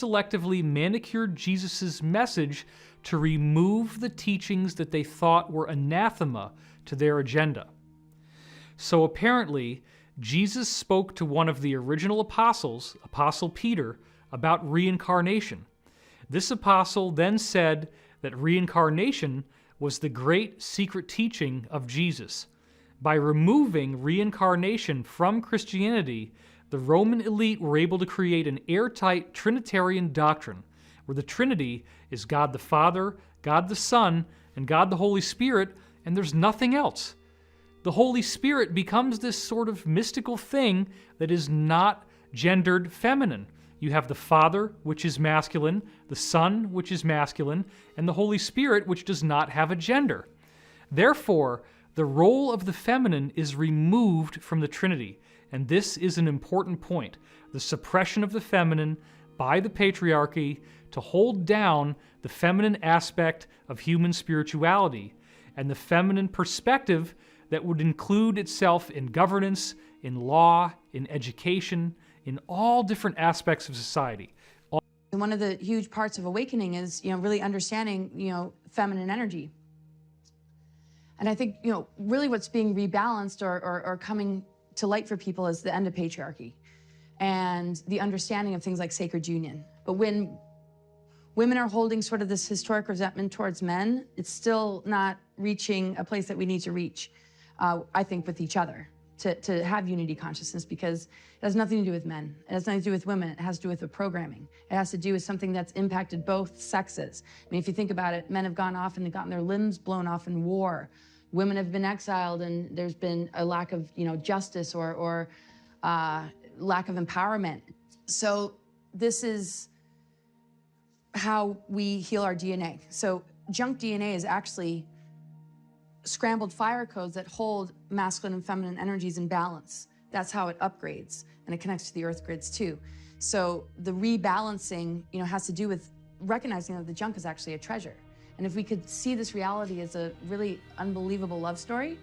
selectively manicured Jesus' message to remove the teachings that they thought were anathema to their agenda. So apparently, Jesus spoke to one of the original apostles, Apostle Peter, about reincarnation. This apostle then said that reincarnation was the great secret teaching of Jesus. By removing reincarnation from Christianity, the Roman elite were able to create an airtight Trinitarian doctrine, where the Trinity is God the Father, God the Son, and God the Holy Spirit, and there's nothing else. The Holy Spirit becomes this sort of mystical thing that is not gendered feminine. You have the Father, which is masculine, the Son, which is masculine, and the Holy Spirit, which does not have a gender. Therefore, the role of the feminine is removed from the Trinity, and this is an important point. The suppression of the feminine by the patriarchy to hold down the feminine aspect of human spirituality, and the feminine perspective that would include itself in governance, in law, in education, in all different aspects of society. One of the huge parts of awakening is, really understanding, feminine energy. And I think, really what's being rebalanced or coming to light for people is the end of patriarchy and the understanding of things like sacred union. But when women are holding sort of this historic resentment towards men, it's still not reaching a place that we need to reach, I think, with each other, to have unity consciousness, because it has nothing to do with men. It has nothing to do with women. It has to do with the programming. It has to do with something that's impacted both sexes. I mean, if you think about it, men have gone off and they've gotten their limbs blown off in war. Women have been exiled, and there's been a lack of, justice or lack of empowerment. So this is how we heal our DNA. So junk DNA is actually scrambled fire codes that hold masculine and feminine energies in balance. That's how it upgrades, and it connects to the earth grids too. So the rebalancing, has to do with recognizing that the junk is actually a treasure. And if we could see this reality as a really unbelievable love story,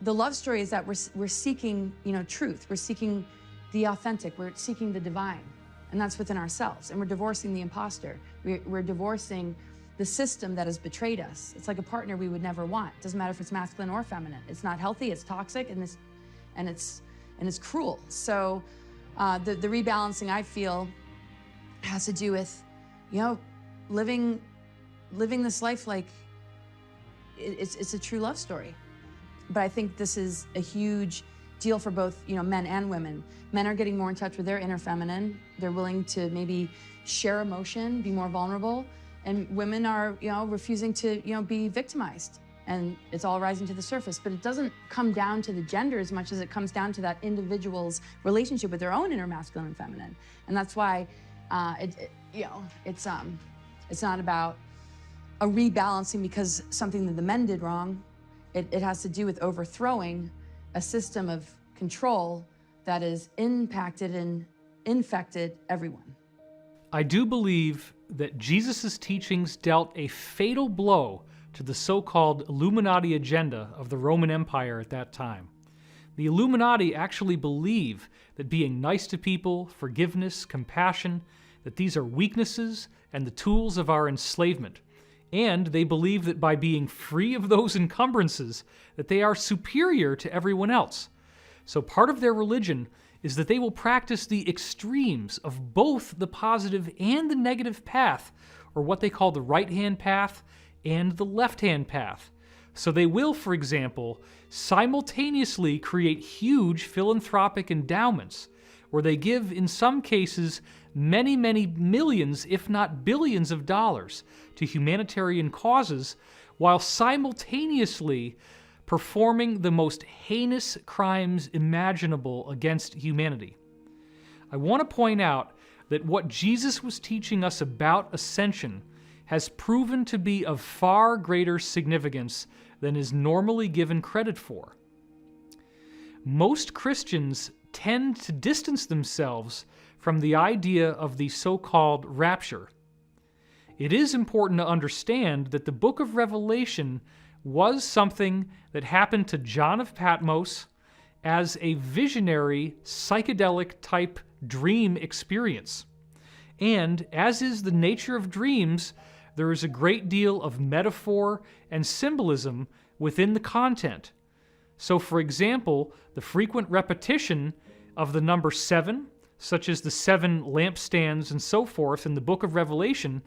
the love story is that we're seeking, truth. We're seeking the authentic. We're seeking the divine, and that's within ourselves. And we're divorcing the imposter. We're divorcing the system that has betrayed us. It's like a partner we would never want. It doesn't matter if it's masculine or feminine. It's not healthy. It's toxic, and it's cruel. So the rebalancing, I feel, has to do with, living this life like it's a true love story. But I think this is a huge deal for both, men and women. Men are getting more in touch with their inner feminine. They're willing to maybe share emotion, be more vulnerable. And women are, refusing to, be victimized. And it's all rising to the surface. But it doesn't come down to the gender as much as it comes down to that individual's relationship with their own inner masculine and feminine. And that's why, it's not about a rebalancing because something that the men did wrong. It has to do with overthrowing a system of control that has impacted and infected everyone. I do believe that Jesus' teachings dealt a fatal blow to the so-called Illuminati agenda of the Roman Empire at that time. The Illuminati actually believe that being nice to people, forgiveness, compassion, that these are weaknesses and the tools of our enslavement. And they believe that by being free of those encumbrances, that they are superior to everyone else. So part of their religion is that they will practice the extremes of both the positive and the negative path, or what they call the right-hand path and the left-hand path. So they will, for example, simultaneously create huge philanthropic endowments, where they give, in some cases, many, many millions, if not billions of dollars to humanitarian causes, while simultaneously performing the most heinous crimes imaginable against humanity. I want to point out that what Jesus was teaching us about ascension has proven to be of far greater significance than is normally given credit for. Most Christians tend to distance themselves from the idea of the so-called rapture. It is important to understand that the book of Revelation was something that happened to John of Patmos as a visionary, psychedelic type dream experience. And, as is the nature of dreams, there is a great deal of metaphor and symbolism within the content. So, for example, the frequent repetition of the number 7, such as the 7 lampstands and so forth in the book of Revelation,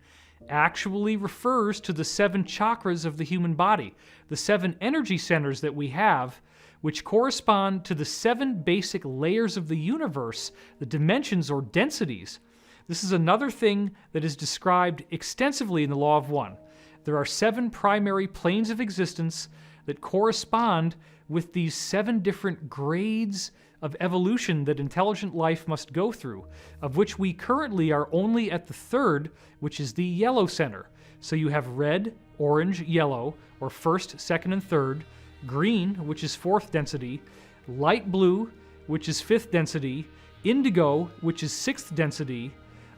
actually refers to the 7 chakras of the human body, the 7 energy centers that we have, which correspond to the 7 basic layers of the universe, the dimensions or densities. This is another thing that is described extensively in the Law of One. There are 7 primary planes of existence that correspond with these 7 different grades of evolution that intelligent life must go through, of which we currently are only at the 3rd, which is the yellow center. So you have red, orange, yellow, or 1st, 2nd, and 3rd, green, which is 4th density, light blue, which is 5th density, indigo, which is 6th density,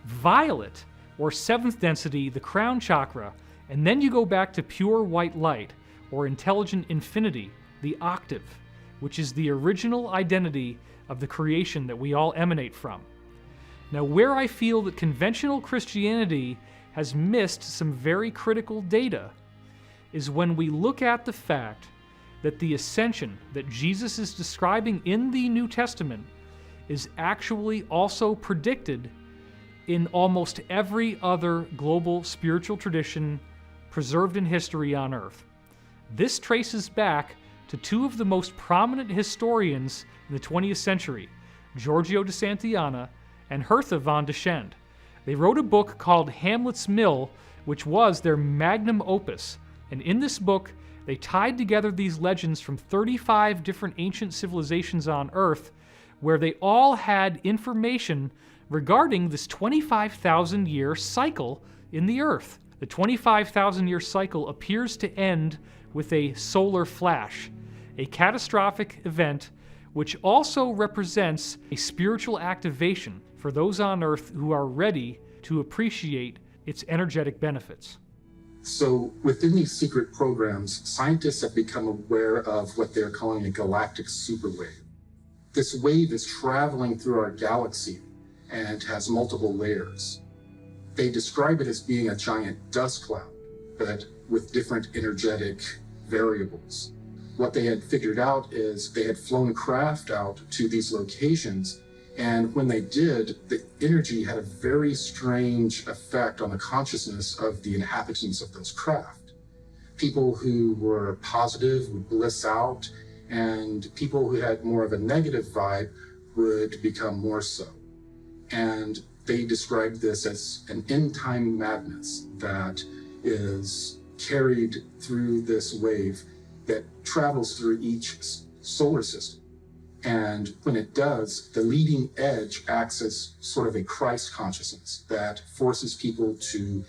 violet, or 7th density, the crown chakra, and then you go back to pure white light, or intelligent infinity, the octave, which is the original identity of the creation that we all emanate from. Now, where I feel that conventional Christianity has missed some very critical data is when we look at the fact that the ascension that Jesus is describing in the New Testament is actually also predicted in almost every other global spiritual tradition preserved in history on Earth. This traces back to 2 of the most prominent historians in the 20th century, Giorgio de Santillana and Hertha von Dechend. They wrote a book called Hamlet's Mill, which was their magnum opus, and in this book, they tied together these legends from 35 different ancient civilizations on Earth, where they all had information regarding this 25,000-year cycle in the Earth. The 25,000-year cycle appears to end with a solar flash, a catastrophic event which also represents a spiritual activation for those on Earth who are ready to appreciate its energetic benefits. So within these secret programs, scientists have become aware of what they're calling a galactic superwave. This wave is traveling through our galaxy and has multiple layers. They describe it as being a giant dust cloud, but with different energetic variables. What they had figured out is they had flown craft out to these locations, and when they did, the energy had a very strange effect on the consciousness of the inhabitants of those craft. People who were positive would bliss out, and people who had more of a negative vibe would become more so. And they described this as an end-time madness that is carried through this wave that travels through each solar system. And when it does, the leading edge acts as sort of a Christ consciousness that forces people to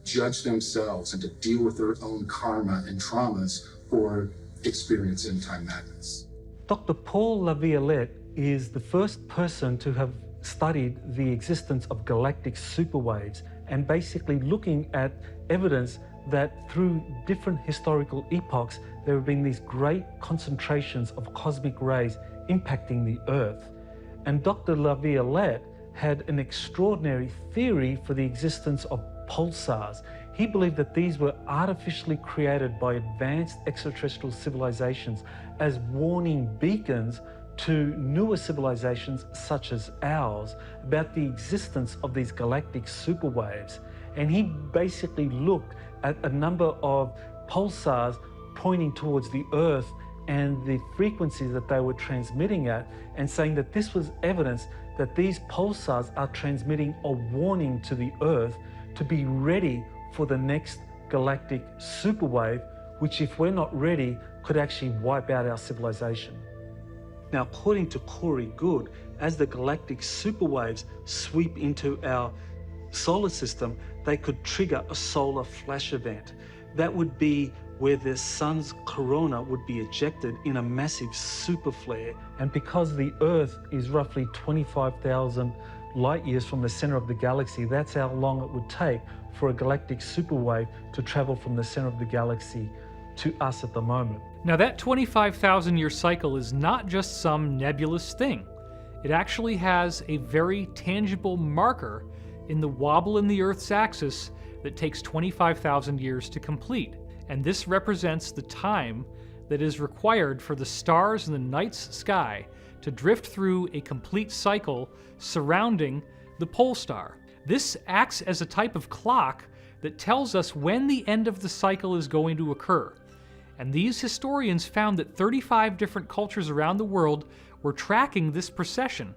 judge themselves and to deal with their own karma and traumas or experience end-time madness. Dr. Paul Laviolette is the first person to have studied the existence of galactic superwaves and basically looking at evidence that through different historical epochs, there have been these great concentrations of cosmic rays impacting the Earth. And Dr. Laviolette had an extraordinary theory for the existence of pulsars. He believed that these were artificially created by advanced extraterrestrial civilizations as warning beacons to newer civilizations such as ours about the existence of these galactic superwaves. And he basically looked at a number of pulsars pointing towards the Earth and the frequencies that they were transmitting at, and saying that this was evidence that these pulsars are transmitting a warning to the Earth to be ready for the next galactic superwave, which, if we're not ready, could actually wipe out our civilization. Now, according to Corey Goode, as the galactic superwaves sweep into our solar system, they could trigger a solar flash event. That would be where the sun's corona would be ejected in a massive super flare. And because the Earth is roughly 25,000 light years from the center of the galaxy, that's how long it would take for a galactic superwave to travel from the center of the galaxy to us at the moment. Now, that 25,000-year cycle is not just some nebulous thing. It actually has a very tangible marker in the wobble in the Earth's axis that takes 25,000 years to complete. And this represents the time that is required for the stars in the night's sky to drift through a complete cycle surrounding the pole star. This acts as a type of clock that tells us when the end of the cycle is going to occur. And these historians found that 35 different cultures around the world were tracking this precession,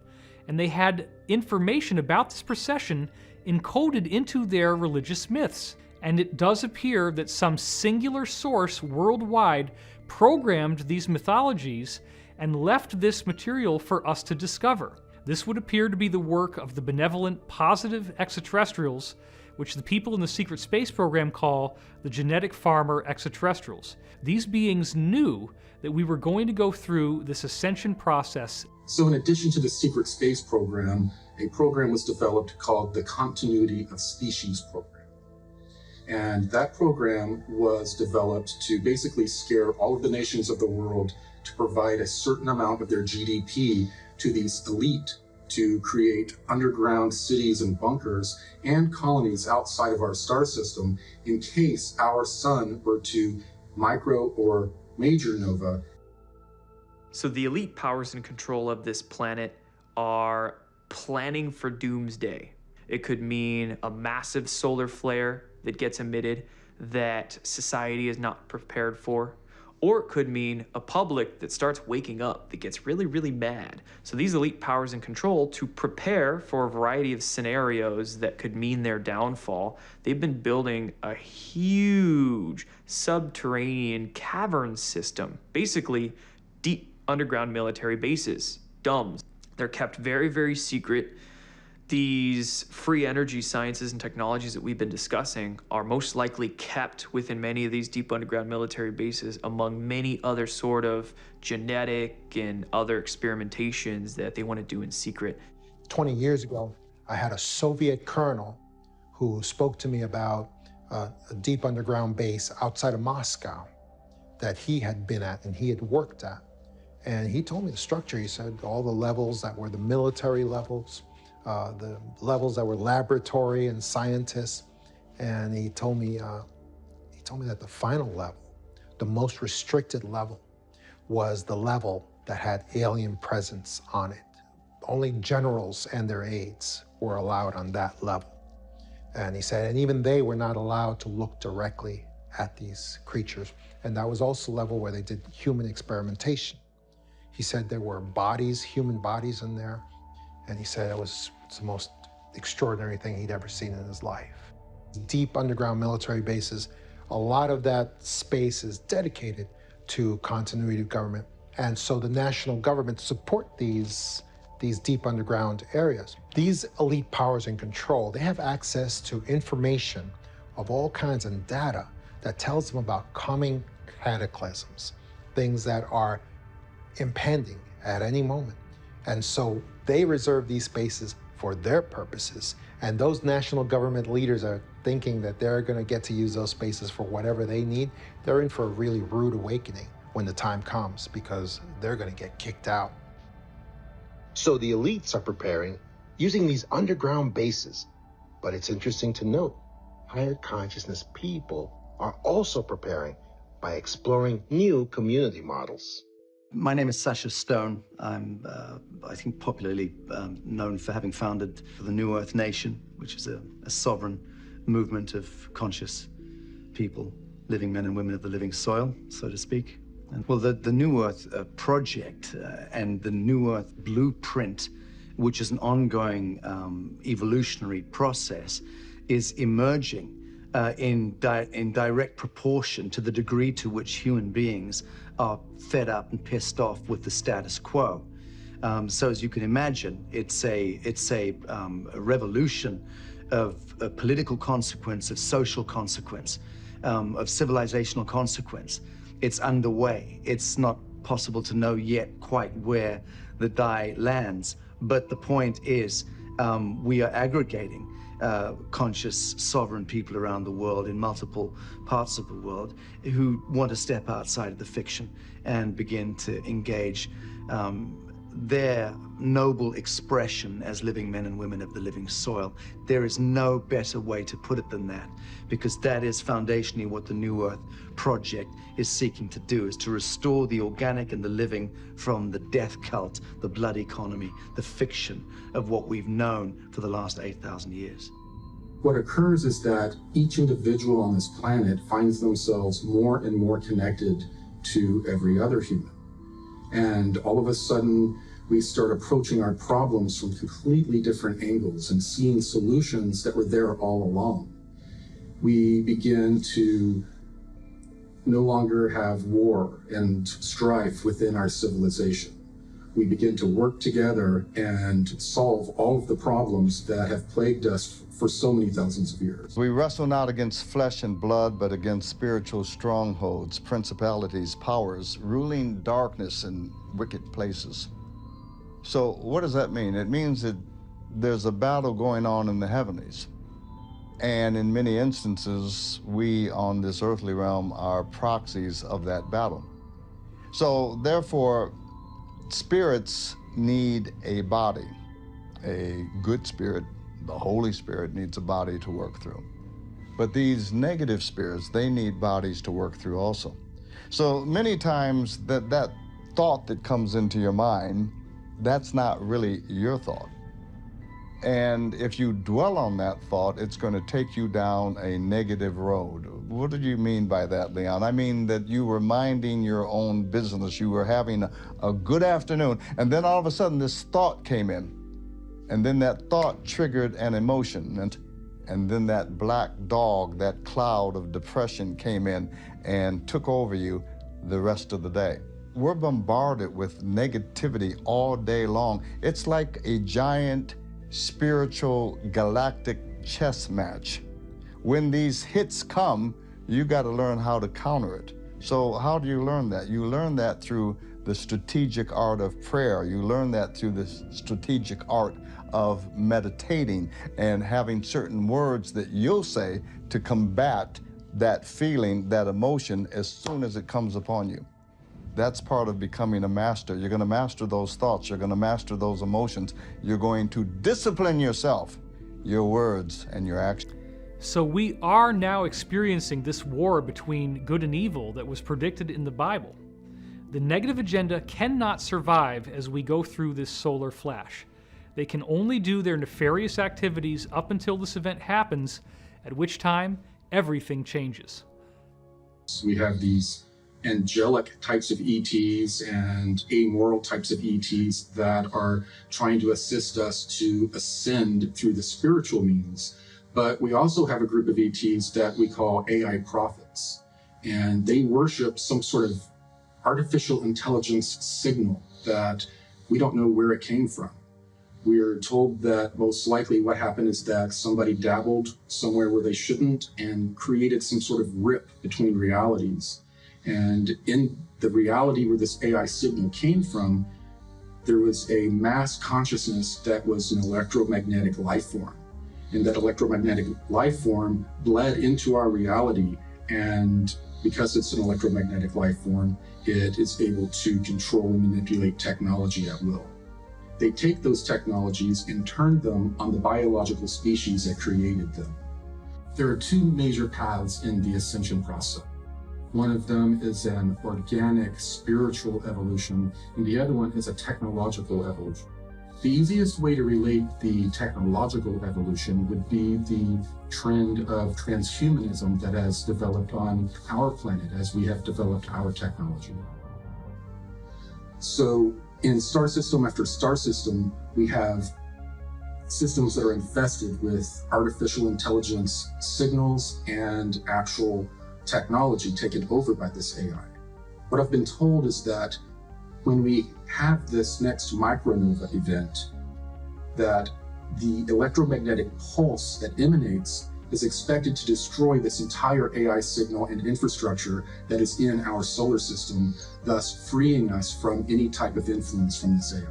and they had information about this precession encoded into their religious myths. And it does appear that some singular source worldwide programmed these mythologies and left this material for us to discover. This would appear to be the work of the benevolent, positive extraterrestrials, which the people in the secret space program call the genetic farmer extraterrestrials. These beings knew that we were going to go through this ascension process. So in addition to the secret space program, a program was developed called the Continuity of Species Program. And that program was developed to basically scare all of the nations of the world to provide a certain amount of their GDP to these elite to create underground cities and bunkers and colonies outside of our star system in case our sun were to micro or major nova. So the elite powers in control of this planet are planning for doomsday. It could mean a massive solar flare that gets emitted that society is not prepared for. Or it could mean a public that starts waking up, that gets really, really mad. So these elite powers in control, to prepare for a variety of scenarios that could mean their downfall, they've been building a huge subterranean cavern system, basically deep underground military bases, DUMBs. They're kept very, very secret. These free energy sciences and technologies that we've been discussing are most likely kept within many of these deep underground military bases, among many other sort of genetic and other experimentations that they want to do in secret. 20 years ago, I had a Soviet colonel who spoke to me about a deep underground base outside of Moscow that he had been at and he had worked at. And he told me the structure. He said all the levels that were the military levels, the levels that were laboratory and scientists, and he told me that the final level, the most restricted level, was the level that had alien presence on it. Only generals and their aides were allowed on that level. And he said, and even they were not allowed to look directly at these creatures. And that was also the level where they did human experimentation. He said there were bodies, human bodies in there. And he said it's the most extraordinary thing he'd ever seen in his life. Deep underground military bases, a lot of that space is dedicated to continuity of government. And so the national government support these deep underground areas. These elite powers in control, they have access to information of all kinds of data that tells them about coming cataclysms, things that are impending at any moment. And so they reserve these spaces for their purposes. And those national government leaders are thinking that they're going to get to use those spaces for whatever they need. They're in for a really rude awakening when the time comes, because they're going to get kicked out. So the elites are preparing using these underground bases. But it's interesting to note, higher consciousness people are also preparing by exploring new community models. My name is Sasha Stone. I'm, I think, popularly known for having founded the New Earth Nation, which is a sovereign movement of conscious people, living men and women of the living soil, so to speak. And, well, the New Earth Project and the New Earth Blueprint, which is an ongoing evolutionary process, is emerging in direct proportion to the degree to which human beings are fed up and pissed off with the status quo. So as you can imagine, it's a revolution of political consequence, of social consequence, of civilizational consequence. It's underway. It's not possible to know yet quite where the die lands, but the point is we are aggregating conscious, sovereign people around the world in multiple parts of the world who want to step outside of the fiction and begin to engage their noble expression as living men and women of the living soil. There is no better way to put it than that, because that is foundationally what the New Earth Project is seeking to do, is to restore the organic and the living from the death cult, the blood economy, the fiction of what we've known for the last 8,000 years. What occurs is that each individual on this planet finds themselves more and more connected to every other human. And all of a sudden, we start approaching our problems from completely different angles and seeing solutions that were there all along. We begin to no longer have war and strife within our civilization. We begin to work together and solve all of the problems that have plagued us for so many thousands of years. We wrestle not against flesh and blood, but against spiritual strongholds, principalities, powers, ruling darkness in wicked places. So what does that mean? It means that there's a battle going on in the heavenlies. And in many instances, we on this earthly realm are proxies of that battle. So therefore, spirits need a body. A good spirit, the Holy Spirit, needs a body to work through. But these negative spirits, they need bodies to work through also. So many times that thought that comes into your mind, that's not really your thought. And if you dwell on that thought, it's going to take you down a negative road. What do you mean by that, Leon? I mean that you were minding your own business. You were having a good afternoon, and then all of a sudden this thought came in. And then that thought triggered an emotion, and then that black dog, that cloud of depression came in and took over you the rest of the day. We're bombarded with negativity all day long. It's like a giant spiritual galactic chess match. When these hits come, you got to learn how to counter it. So how do you learn that? You learn that through the strategic art of prayer. You learn that through the strategic art of meditating and having certain words that you'll say to combat that feeling, that emotion, as soon as it comes upon you. That's part of becoming a master. You're going to master those thoughts. You're going to master those emotions. You're going to discipline yourself, your words and your actions. So we are now experiencing this war between good and evil that was predicted in the Bible. The negative agenda cannot survive as we go through this solar flash. They can only do their nefarious activities up until this event happens, at which time everything changes. We have these angelic types of ETs and amoral types of ETs that are trying to assist us to ascend through the spiritual means. But we also have a group of ETs that we call AI prophets, and they worship some sort of artificial intelligence signal that we don't know where it came from. We are told that most likely what happened is that somebody dabbled somewhere where they shouldn't and created some sort of rip between realities. And in the reality where this AI signal came from, there was a mass consciousness that was an electromagnetic life form. And that electromagnetic life form bled into our reality. And because it's an electromagnetic life form, it is able to control and manipulate technology at will. They take those technologies and turn them on the biological species that created them. There are two major paths in the ascension process. One of them is an organic spiritual evolution, and the other one is a technological evolution. The easiest way to relate the technological evolution would be the trend of transhumanism that has developed on our planet as we have developed our technology. So in star system after star system, we have systems that are infested with artificial intelligence signals and actual technology taken over by this AI. What I've been told is that when we have this next micronova event, that the electromagnetic pulse that emanates is expected to destroy this entire AI signal and infrastructure that is in our solar system, thus freeing us from any type of influence from this AI.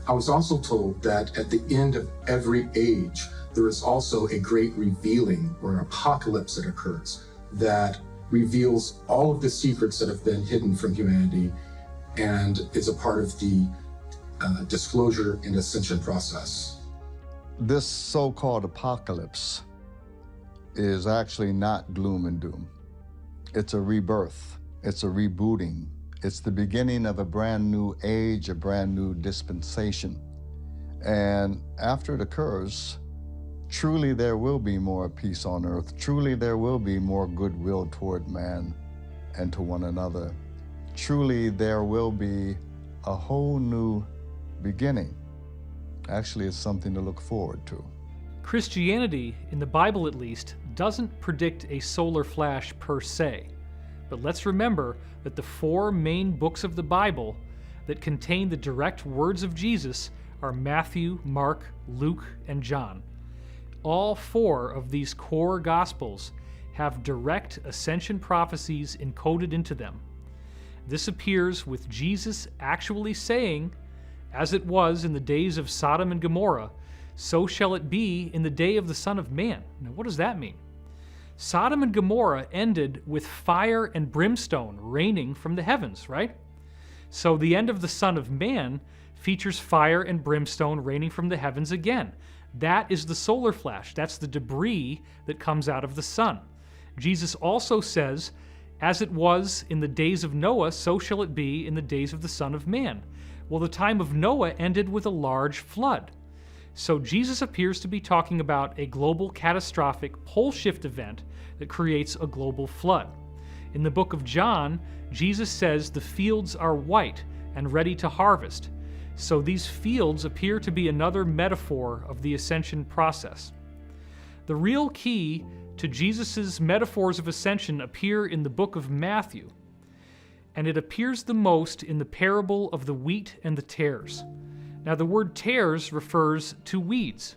I was also told that at the end of every age, there is also a great revealing or apocalypse that occurs that reveals all of the secrets that have been hidden from humanity and is a part of the disclosure and ascension process. This so-called apocalypse is actually not gloom and doom. It's a rebirth. It's a rebooting. It's the beginning of a brand new age, a brand new dispensation. And after it occurs, truly there will be more peace on earth. Truly there will be more goodwill toward man and to one another. Truly there will be a whole new beginning. Actually, it's something to look forward to. Christianity, in the Bible at least, doesn't predict a solar flash per se. But let's remember that the 4 main books of the Bible that contain the direct words of Jesus are Matthew, Mark, Luke, and John. All 4 of these core Gospels have direct ascension prophecies encoded into them. This appears with Jesus actually saying, "As it was in the days of Sodom and Gomorrah, so shall it be in the day of the Son of Man." Now, what does that mean? Sodom and Gomorrah ended with fire and brimstone raining from the heavens, right? So the end of the Son of Man features fire and brimstone raining from the heavens again. That is the solar flash. That's the debris that comes out of the sun. Jesus also says, "As it was in the days of Noah, so shall it be in the days of the Son of Man." Well, the time of Noah ended with a large flood. So Jesus appears to be talking about a global catastrophic pole shift event that creates a global flood. In the book of John, Jesus says the fields are white and ready to harvest. So these fields appear to be another metaphor of the ascension process. The real key to Jesus' metaphors of ascension appear in the book of Matthew, and it appears the most in the parable of the wheat and the tares. Now, the word tares refers to weeds.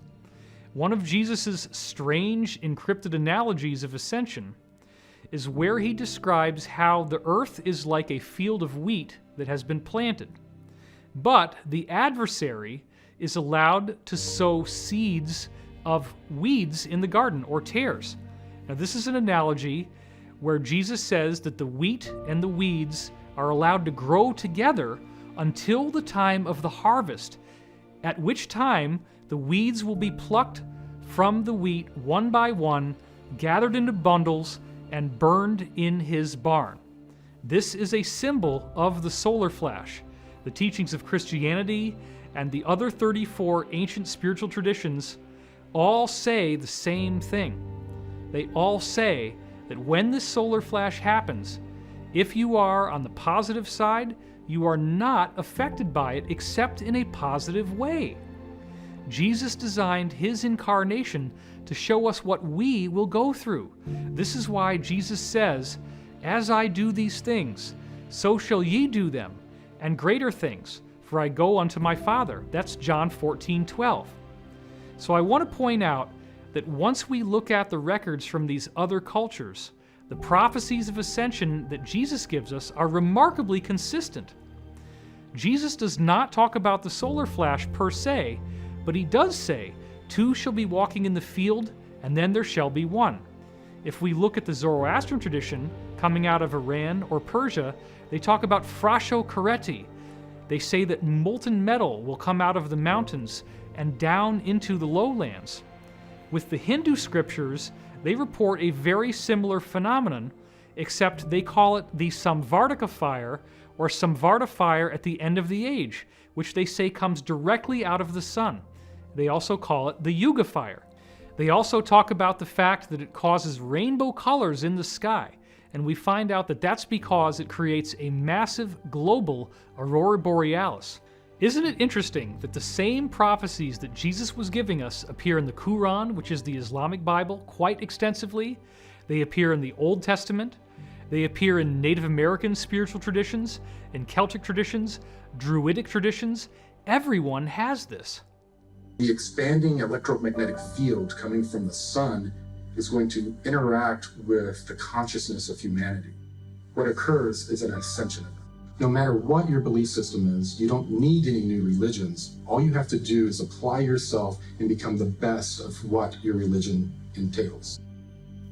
One of Jesus' strange encrypted analogies of ascension is where he describes how the earth is like a field of wheat that has been planted. But the adversary is allowed to sow seeds of weeds in the garden, or tares. Now, this is an analogy where Jesus says that the wheat and the weeds are allowed to grow together until the time of the harvest, at which time the weeds will be plucked from the wheat one by one, gathered into bundles, and burned in his barn. This is a symbol of the solar flash. The teachings of Christianity and the other 34 ancient spiritual traditions all say the same thing. They all say that when this solar flash happens, if you are on the positive side, you are not affected by it except in a positive way. Jesus designed his incarnation to show us what we will go through. This is why Jesus says, "As I do these things, so shall ye do them, and greater things, for I go unto my Father." That's John 14:12. So I want to point out that once we look at the records from these other cultures, the prophecies of ascension that Jesus gives us are remarkably consistent. Jesus does not talk about the solar flash per se, but he does say, "Two shall be walking in the field, and then there shall be one." If we look at the Zoroastrian tradition coming out of Iran or Persia, they talk about frasho kareti. They say that molten metal will come out of the mountains and down into the lowlands. With the Hindu scriptures, they report a very similar phenomenon, except they call it the Samvartaka fire, or Samvarta fire at the end of the age, which they say comes directly out of the sun. They also call it the Yuga fire. They also talk about the fact that it causes rainbow colors in the sky, and we find out that that's because it creates a massive global aurora borealis. Isn't it interesting that the same prophecies that Jesus was giving us appear in the Quran, which is the Islamic Bible, quite extensively? They appear in the Old Testament. They appear in Native American spiritual traditions, in Celtic traditions, Druidic traditions. Everyone has this. The expanding electromagnetic field coming from the sun is going to interact with the consciousness of humanity. What occurs is an ascension event. No matter what your belief system is, you don't need any new religions. All you have to do is apply yourself and become the best of what your religion entails.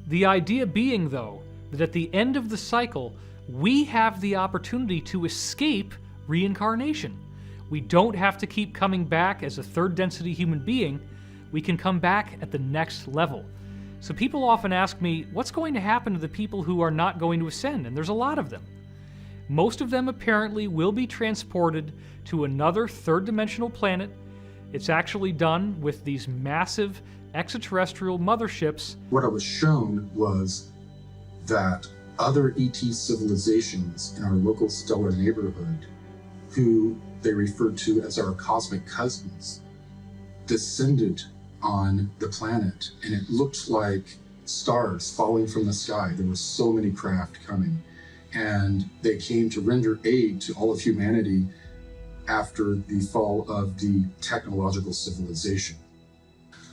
The idea being, though, that at the end of the cycle, we have the opportunity to escape reincarnation. We don't have to keep coming back as a third density human being. We can come back at the next level. So people often ask me, what's going to happen to the people who are not going to ascend? And there's a lot of them. Most of them apparently will be transported to another third dimensional planet. It's actually done with these massive extraterrestrial motherships. What I was shown was that other ET civilizations in our local stellar neighborhood, who they referred to as our cosmic cousins, descended on the planet, and it looked like stars falling from the sky. There were so many craft coming, and they came to render aid to all of humanity after the fall of the technological civilization.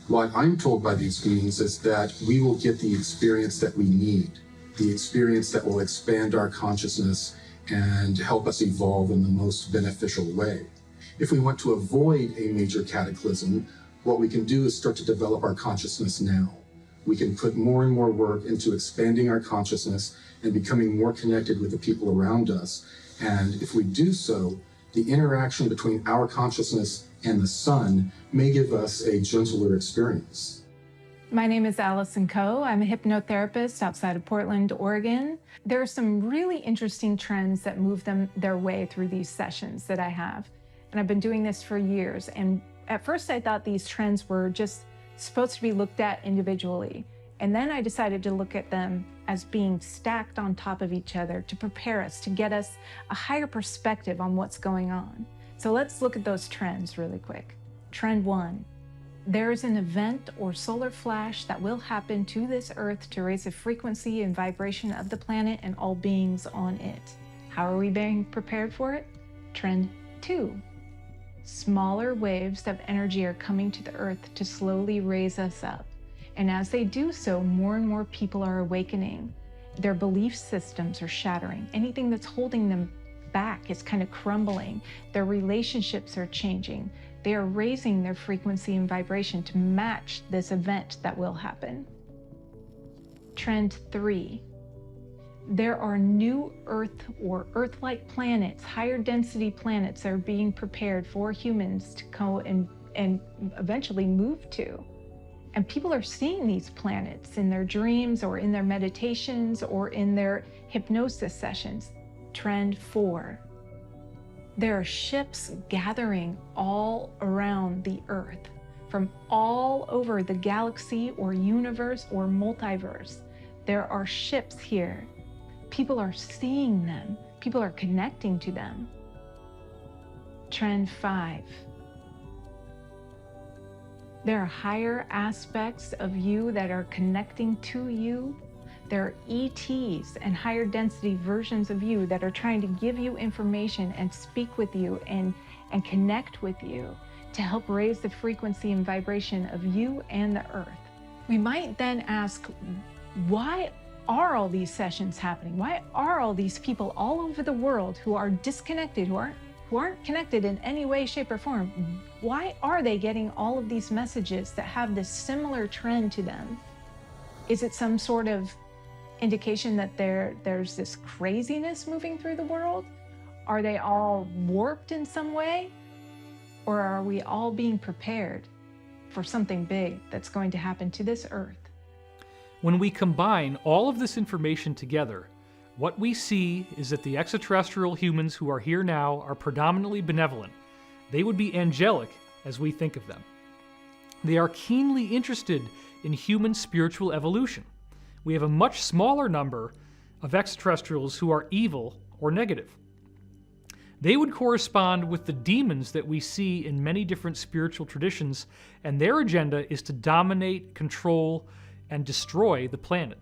What I'm told by these beings is that we will get the experience that we need, the experience that will expand our consciousness and help us evolve in the most beneficial way. If we want to avoid a major cataclysm, what we can do is start to develop our consciousness now. We can put more and more work into expanding our consciousness and becoming more connected with the people around us. And if we do so, the interaction between our consciousness and the sun may give us a gentler experience. My name is Allison Coe. I'm a hypnotherapist outside of Portland, Oregon. There are some really interesting trends that move their way through these sessions that I have. And I've been doing this for years. And at first I thought these trends were just supposed to be looked at individually. And then I decided to look at them as being stacked on top of each other to prepare us, to get us a higher perspective on what's going on. So let's look at those trends really quick. Trend 1. There's an event or solar flash that will happen to this Earth to raise the frequency and vibration of the planet and all beings on it. How are we being prepared for it? Trend 2. Smaller waves of energy are coming to the Earth to slowly raise us up. And as they do so, more and more people are awakening. Their belief systems are shattering. Anything that's holding them back is kind of crumbling. Their relationships are changing. They are raising their frequency and vibration to match this event that will happen. Trend 3. There are new Earth or Earth-like planets, higher density planets that are being prepared for humans to go and eventually move to. And people are seeing these planets in their dreams or in their meditations or in their hypnosis sessions. Trend 4. There are ships gathering all around the Earth from all over the galaxy or universe or multiverse. There are ships here. People are seeing them. People are connecting to them. Trend 5. There are higher aspects of you that are connecting to you. There are ETs and higher density versions of you that are trying to give you information and speak with you and connect with you to help raise the frequency and vibration of you and the Earth. We might then ask, why are all these sessions happening? Why are all these people all over the world who are disconnected, who aren't connected in any way, shape, or form? Why are they getting all of these messages that have this similar trend to them? Is it some sort of indication that there's this craziness moving through the world? Are they all warped in some way? Or are we all being prepared for something big that's going to happen to this Earth? When we combine all of this information together, what we see is that the extraterrestrial humans who are here now are predominantly benevolent. They would be angelic as we think of them. They are keenly interested in human spiritual evolution. We have a much smaller number of extraterrestrials who are evil or negative. They would correspond with the demons that we see in many different spiritual traditions, and their agenda is to dominate, control, and destroy the planet.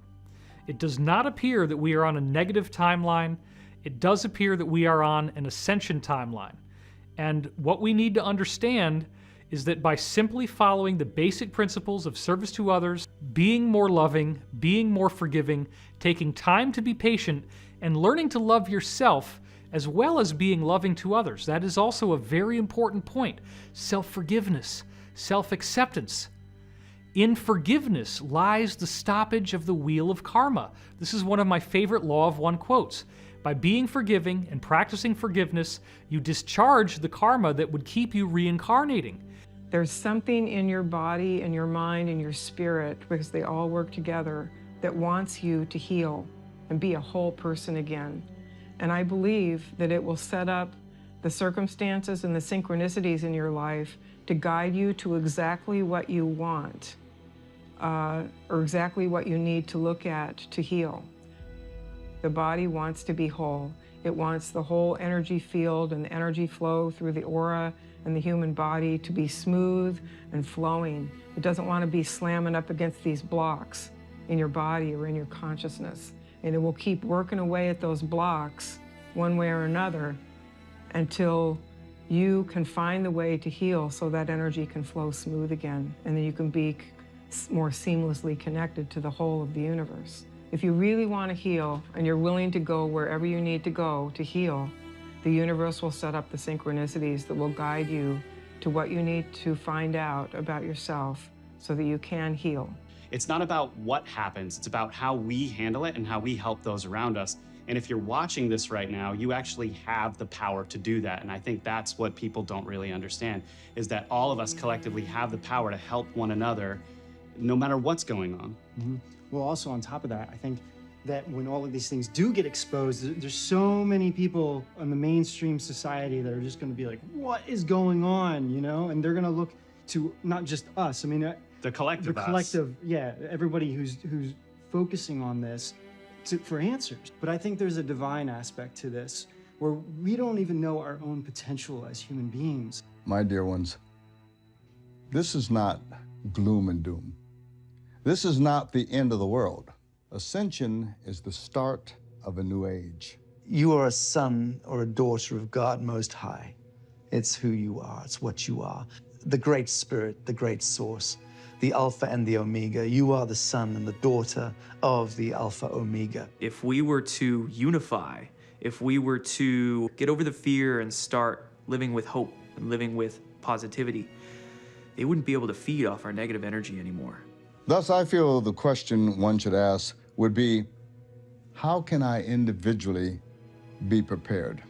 It does not appear that we are on a negative timeline. It does appear that we are on an ascension timeline. And what we need to understand is that by simply following the basic principles of service to others, being more loving, being more forgiving, taking time to be patient, and learning to love yourself as well as being loving to others. That is also a very important point. Self-forgiveness, self-acceptance. In forgiveness lies the stoppage of the wheel of karma. This is one of my favorite Law of One quotes. By being forgiving and practicing forgiveness, you discharge the karma that would keep you reincarnating. There's something in your body and your mind and your spirit, because they all work together, that wants you to heal and be a whole person again. And I believe that it will set up the circumstances and the synchronicities in your life to guide you to exactly what you want, or exactly what you need to look at to heal. The body wants to be whole. It wants the whole energy field and the energy flow through the aura and the human body to be smooth and flowing. It doesn't want to be slamming up against these blocks in your body or in your consciousness. And it will keep working away at those blocks one way or another until you can find the way to heal so that energy can flow smooth again, and then you can be more seamlessly connected to the whole of the universe. If you really want to heal and you're willing to go wherever you need to go to heal, the universe will set up the synchronicities that will guide you to what you need to find out about yourself so that you can heal. It's not about what happens, it's about how we handle it and how we help those around us. And if you're watching this right now, you actually have the power to do that. And I think that's what people don't really understand, is that all of us collectively have the power to help one another no matter what's going on. Mm-hmm. Well, also on top of that, I think that when all of these things do get exposed, there's so many people in the mainstream society that are just going to be like, what is going on, you know? And they're going to look to not just us, I mean, the collective yeah, everybody who's focusing on this for answers. But I think there's a divine aspect to this where we don't even know our own potential as human beings. My dear ones, this is not gloom and doom. This is not the end of the world. Ascension is the start of a new age. You are a son or a daughter of God Most High. It's who you are, it's what you are. The Great Spirit, the Great Source, the Alpha and the Omega. You are the son and the daughter of the Alpha Omega. If we were to unify, if we were to get over the fear and start living with hope and living with positivity, they wouldn't be able to feed off our negative energy anymore. Thus, I feel the question one should ask would be, how can I individually be prepared?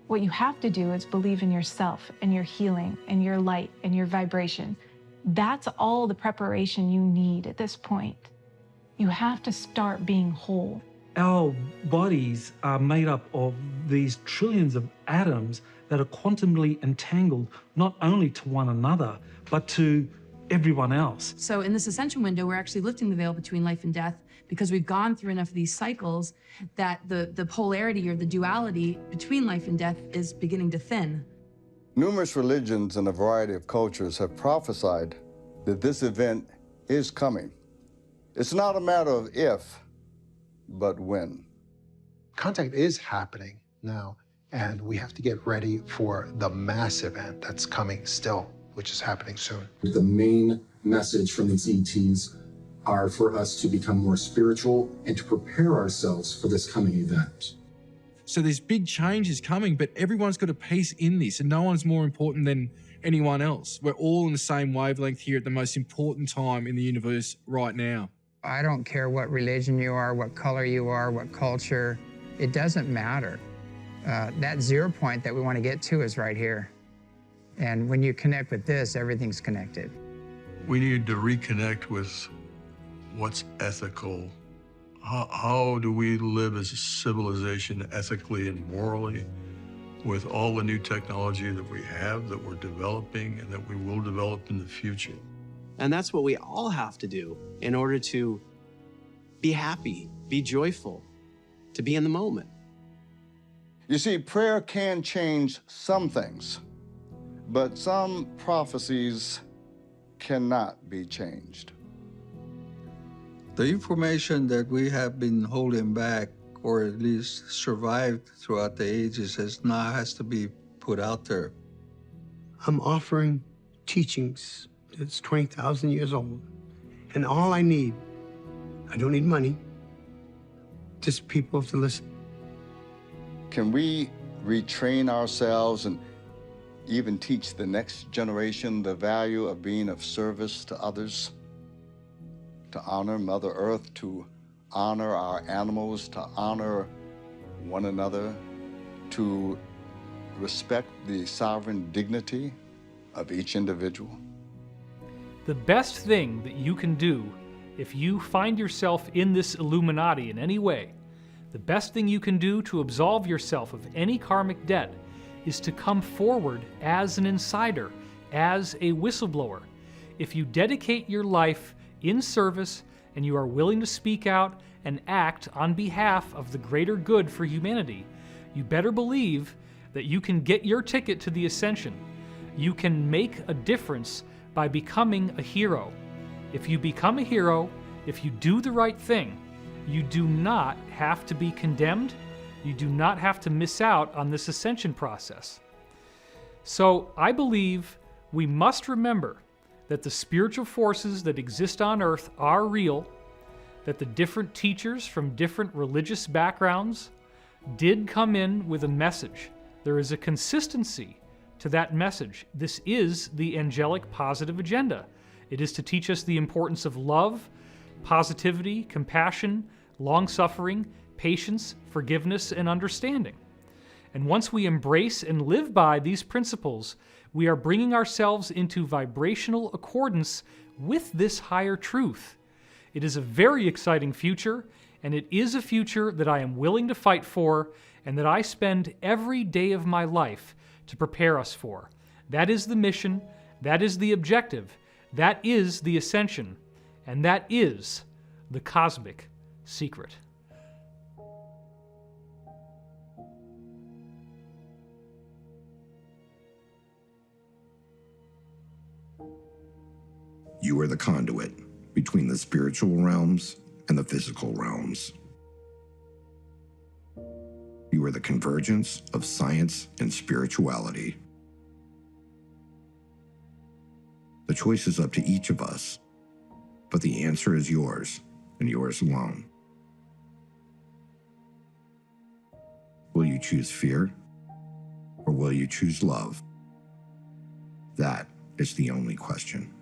What you have to do is believe in yourself and your healing and your light and your vibration. That's all the preparation you need at this point. You have to start being whole. Our bodies are made up of these trillions of atoms that are quantumly entangled, not only to one another, but to everyone else. So in this ascension window, we're actually lifting the veil between life and death because we've gone through enough of these cycles that the polarity or the duality between life and death is beginning to thin. Numerous religions and a variety of cultures have prophesied that this event is coming. It's not a matter of if, but when. Contact is happening now, and we have to get ready for the mass event that's coming still, which is happening soon. The main message from these ETs are for us to become more spiritual and to prepare ourselves for this coming event. So there's big changes coming, but everyone's got a piece in this, and no one's more important than anyone else. We're all in the same wavelength here at the most important time in the universe right now. I don't care what religion you are, what color you are, what culture. It doesn't matter. That 0 point that we want to get to is right here. And when you connect with this, everything's connected. We need to reconnect with what's ethical. How do we live as a civilization ethically and morally with all the new technology that we have, that we're developing, and that we will develop in the future? And that's what we all have to do in order to be happy, be joyful, to be in the moment. You see, prayer can change some things, but some prophecies cannot be changed. The information that we have been holding back, or at least survived throughout the ages, has to be put out there. I'm offering teachings that's 20,000 years old, and all I need, I don't need money, just people to listen. Can we retrain ourselves and even teach the next generation the value of being of service to others? To honor Mother Earth, to honor our animals, to honor one another, to respect the sovereign dignity of each individual? The best thing that you can do if you find yourself in this Illuminati in any way, the best thing you can do to absolve yourself of any karmic debt is to come forward as an insider, as a whistleblower. If you dedicate your life in service and you are willing to speak out and act on behalf of the greater good for humanity, you better believe that you can get your ticket to the ascension. You can make a difference by becoming a hero. If you become a hero, if you do the right thing, you do not have to be condemned. You do not have to miss out on this ascension process. So I believe we must remember that the spiritual forces that exist on earth are real, that the different teachers from different religious backgrounds did come in with a message. There is a consistency to that message. This is the angelic positive agenda. It is to teach us the importance of love, positivity, compassion, long-suffering, patience, forgiveness, and understanding. And once we embrace and live by these principles, we are bringing ourselves into vibrational accordance with this higher truth. It is a very exciting future, and it is a future that I am willing to fight for and that I spend every day of my life to prepare us for. That is the mission, that is the objective, that is the ascension, and that is the cosmic secret. You are the conduit between the spiritual realms and the physical realms. You are the convergence of science and spirituality. The choice is up to each of us, but the answer is yours and yours alone. Will you choose fear or will you choose love? That is the only question.